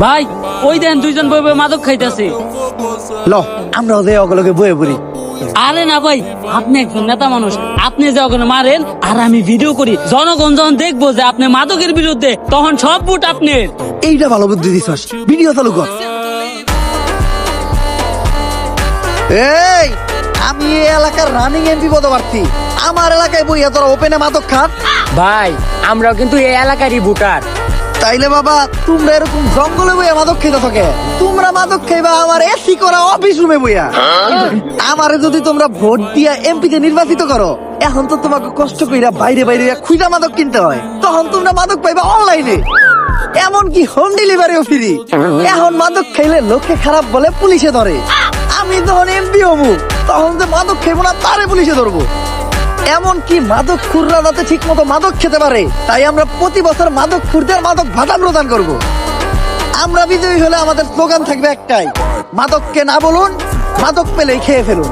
ভাই ওই দেন দুইজন বই বই মাদক খাইতেছে। ল আমরাও যে ওগুলোকে বয়ে পড়ি। আরে না ভাই, আপনি একজন নেতা মানুষ, আপনি যে ওখানে মারেন আর আমি ভিডিও করি, জনগণ যখন দেখবো যে আপনি মাদকের বিরুদ্ধে, তখন সব ভোট আপনার। এইটা ভালো বুদ্ধি দিছস, ভিডিও চালু কর। এই আমি এই এলাকার রানিং এমপি পদপ্রার্থী, আমার এলাকায় বইয়া তোরা ওপেনে মাদক খান। ভাই আমরাও কিন্তু এই এলাকারই ভোটার। তাইলে বাবা তোমরা এরকম জঙ্গলে বইয়া মাদক খেতে থাকে, তোমরা মাদক খাইবা আমার এসি করা অফিস রুমে বইয়া। আমারে যদি তোমরা ভোট দিয়া এমপি তে নির্বাচিত করো, এখন তো তোমাকে কষ্ট কইরা বাইরে বাইরে খুঁজা মাদক কিনতে হয়, তখন তোমরা মাদক পাইবা অনলাইনে, এমনকি হোম ডেলিভারিও ফ্রি। এখন মাদক খাইলে লোকে খারাপ বলে পুলিশে ধরে, আমি যখন এমপি হবো তখন যে মাদক খাইবো না তারে পুলিশে ধরবো। এমনকি মাদক খুররা যাতে ঠিক মতো মাদক খেতে পারে, তাই আমরা প্রতি বছর মাদক খুরদের মাদক ভাতা প্রদান করব। আমরা বিজয়ী হলে আমাদের স্লোগান থাকবে একটাই, মাদককে না বলুন, মাদক পেলেই খেয়ে ফেলুন।